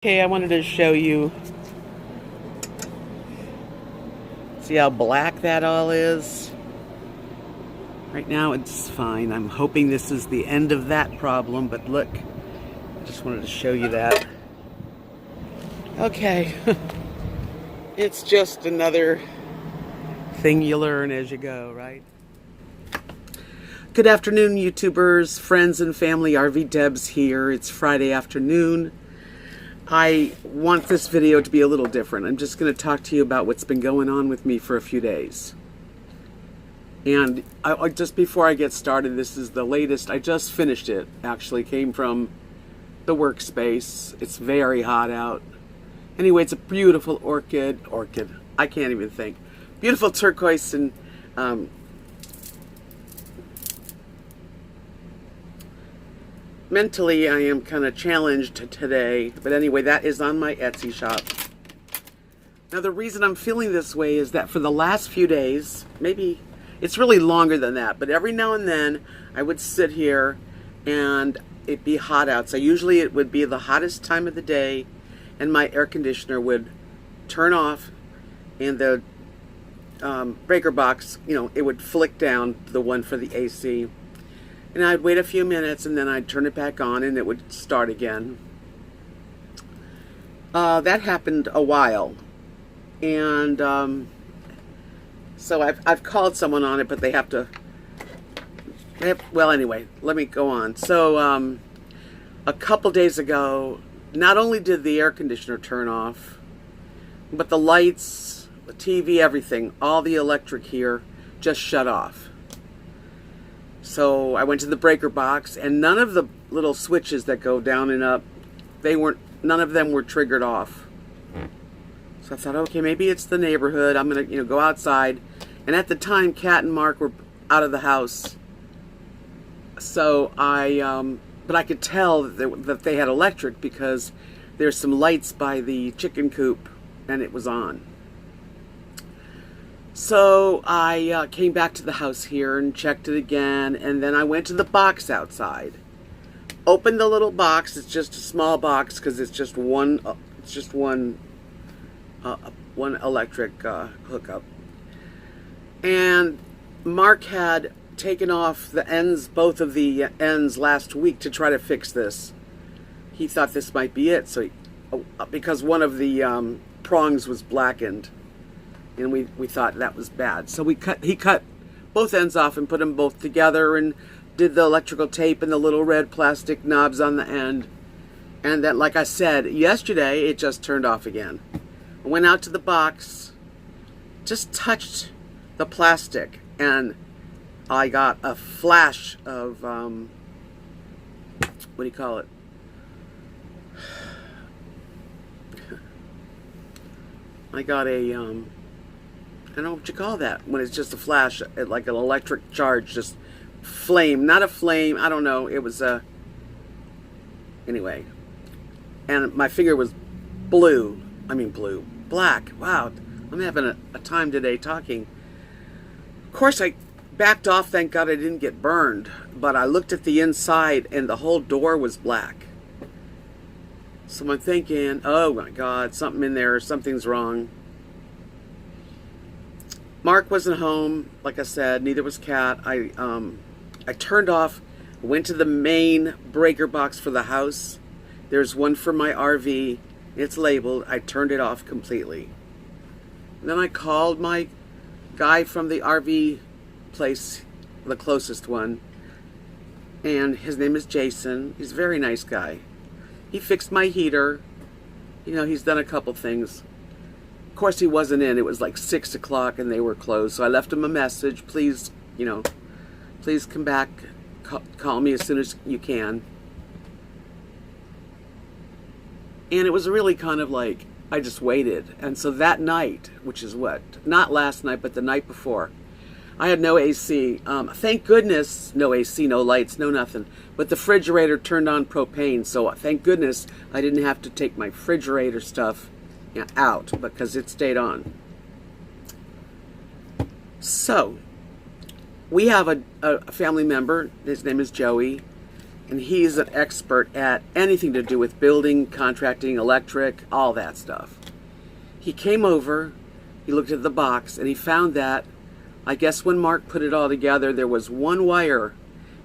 Okay, I wanted to show you, see how black that all is? Right now it's fine. I'm hoping this is the end of that problem, but look, I just wanted to show you that. Okay, it's just another thing you learn as you go, right? Good afternoon, YouTubers, friends and family. RV Debs here. It's Friday afternoon. I want this video to be a little different. I'm just going to talk to you about what's been going on with me for a few days. And just before I get started, this is the latest. I just finished it. Actually came from the workspace. It's very hot out. Anyway, it's a beautiful orchid. I can't even think. Beautiful turquoise and mentally, I am kind of challenged today, but anyway, that is on my Etsy shop. Now, the reason I'm feeling this way is that for the last few days, maybe it's really longer than that, but every now and then I would sit here and it'd be hot out. So usually it would be the hottest time of the day and my air conditioner would turn off and the breaker box, it would flick down, the one for the AC. And I'd wait a few minutes and then I'd turn it back on and it would start again. That happened a while. And so I've called someone on it, but they have to... well, anyway, let me go on. So a couple days ago, not only did the air conditioner turn off, but the lights, the TV, everything, all the electric here just shut off. So I went to the breaker box, and none of the little switches that go down and up, none of them were triggered off. So I thought, okay, maybe it's the neighborhood. I'm gonna, go outside. And at the time, Kat and Mark were out of the house. So but I could tell that they had electric because there's some lights by the chicken coop, and it was on. So I came back to the house here and checked it again, and then I went to the box outside. Opened the little box. It's just a small box because it's just one. It's just one electric hookup. And Mark had taken off the ends, both of the ends, last week to try to fix this. He thought this might be it, so because one of the prongs was blackened. And we thought that was bad. So he cut both ends off and put them both together and did the electrical tape and the little red plastic knobs on the end. And then, like I said, yesterday it just turned off again. I went out to the box, just touched the plastic, and I got a flash of, what do you call it? I got a, I don't know what you call that when it's just a flash, like an electric charge, just flame, not a flame, I don't know, it was anyway, and my finger was black. Wow, I'm having a time today talking. Of course I backed off, thank God I didn't get burned, but I looked at the inside and the whole door was black. So I'm thinking, oh my God, something in there, something's wrong. Mark wasn't home, like I said, neither was Kat. I turned off, went to the main breaker box for the house. There's one for my RV. It's labeled. I turned it off completely. And then I called my guy from the RV place, the closest one. And his name is Jason. He's a very nice guy. He fixed my heater. He's done a couple things. Of course, he wasn't in. It was like 6 o'clock and they were closed. So I left him a message. Please, please come back. Call me as soon as you can. And it was really kind of like, I just waited. And so that night, which is not last night, but the night before, I had no AC. Thank goodness, no AC, no lights, no nothing. But the refrigerator turned on propane. So thank goodness I didn't have to take my refrigerator stuff out because it stayed on. So we have a family member. His name is Joey, And he's an expert at anything to do with building, contracting, electric, all that stuff. He came over, he looked at the box, and he found that, I guess when Mark put it all together, there was one wire.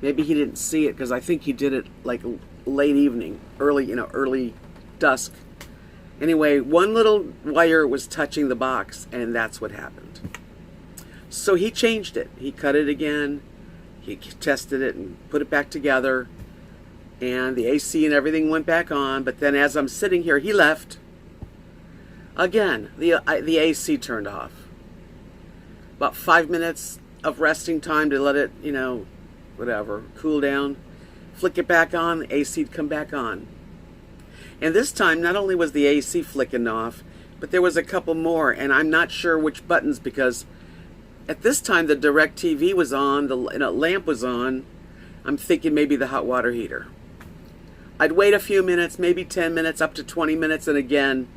Maybe he didn't see it because I think he did it like late evening, early dusk. Anyway, one little wire was touching the box, and that's what happened. So he changed it. He cut it again. He tested it and put it back together. And the AC and everything went back on. But then as I'm sitting here, he left. Again, the AC turned off. About 5 minutes of resting time to let it, whatever, cool down. Flick it back on, the AC'd come back on. And this time, not only was the AC flicking off, but there was a couple more. And I'm not sure which buttons because at this time the DirecTV was on, the lamp was on. I'm thinking maybe the hot water heater. I'd wait a few minutes, maybe 10 minutes, up to 20 minutes, and again,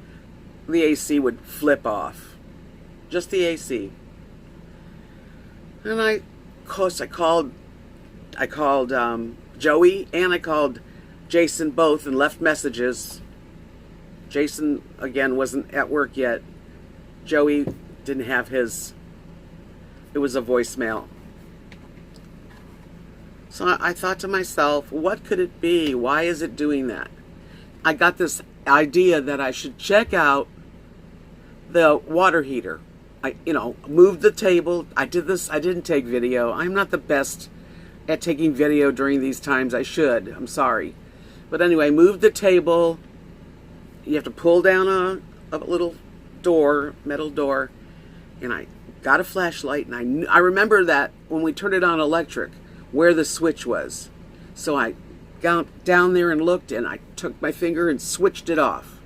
the AC would flip off. Just the AC. And of course, I called Joey and I called Jason both and left messages. Jason, again, wasn't at work yet. Joey didn't have his. It was a voicemail. So I thought to myself, what could it be? Why is it doing that? I got this idea that I should check out the water heater. I moved the table. I did this. I didn't take video. I'm not the best at taking video during these times. I should. I'm sorry. But anyway, moved the table. You have to pull down a little door, metal door. And I got a flashlight. And I remember that when we turned it on electric, where the switch was. So I got down there and looked, and I took my finger and switched it off.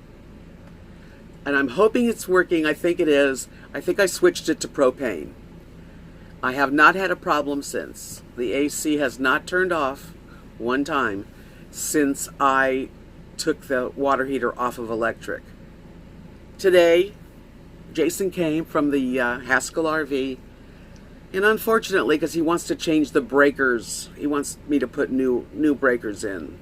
And I'm hoping it's working. I think it is. I think I switched it to propane. I have not had a problem since. The AC has not turned off one time since I took the water heater off of electric. Today, Jason came from the Haskell RV, and unfortunately, because he wants to change the breakers, he wants me to put new breakers in.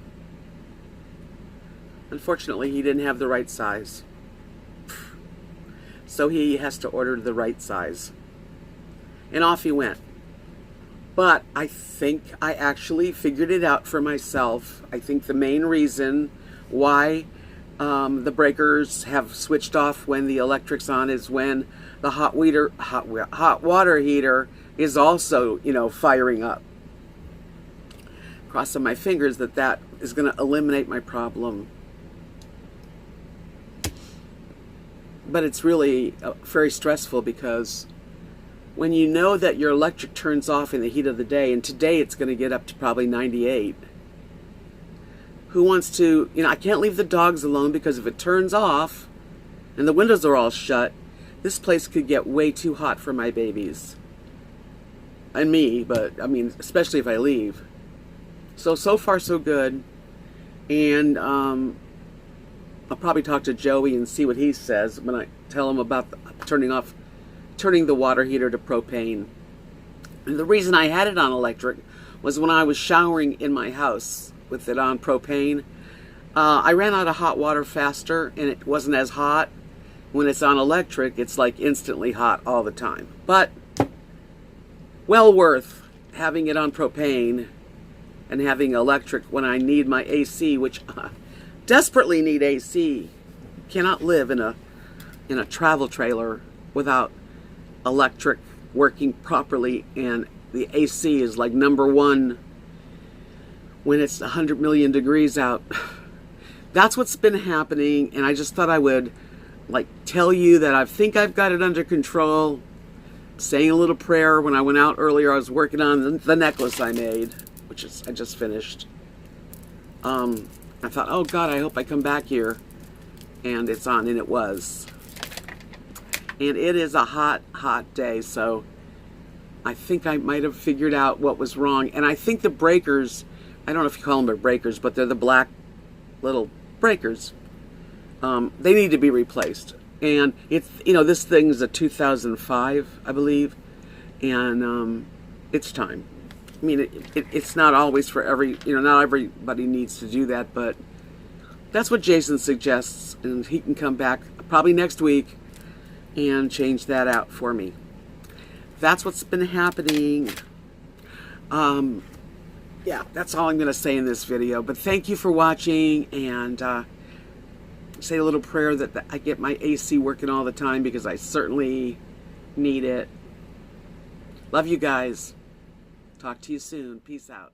Unfortunately, he didn't have the right size. So he has to order the right size. And off he went. But I think I actually figured it out for myself. I think the main reason why the breakers have switched off when the electric's on is when the hot water heater is also, firing up. Crossing my fingers that is going to eliminate my problem. But it's really very stressful because when you know that your electric turns off in the heat of the day, and today it's going to get up to probably 98. Who wants to, I can't leave the dogs alone because if it turns off and the windows are all shut, this place could get way too hot for my babies. And me, but especially if I leave. So far so good. And I'll probably talk to Joey and see what he says when I tell him about turning the water heater to propane. And the reason I had it on electric was when I was showering in my house with it on propane. I ran out of hot water faster and it wasn't as hot. When it's on electric, it's like instantly hot all the time. But well worth having it on propane and having electric when I need my AC, which desperately need AC. Cannot live in a travel trailer without electric working properly, and the AC is like number one when it's 100 million degrees out. That's what's been happening, and I just thought I would tell you that I think I've got it under control. Saying a little prayer. When I went out earlier, I was working on the necklace I made, which I just finished. I thought, oh God, I hope I come back here and it's on, and it was. And it is a hot, hot day, so I think I might have figured out what was wrong. And I think the breakers, I don't know if you call them breakers, but they're the black little breakers. They need to be replaced. And it's, this thing is a 2005, I believe, and it's time. I mean, it's not always for not everybody needs to do that, but that's what Jason suggests, and he can come back probably next week and change that out for me. That's what's been happening. Yeah, that's all I'm going to say in this video. But thank you for watching, and say a little prayer that I get my AC working all the time, because I certainly need it. Love you guys. Talk to you soon. Peace out.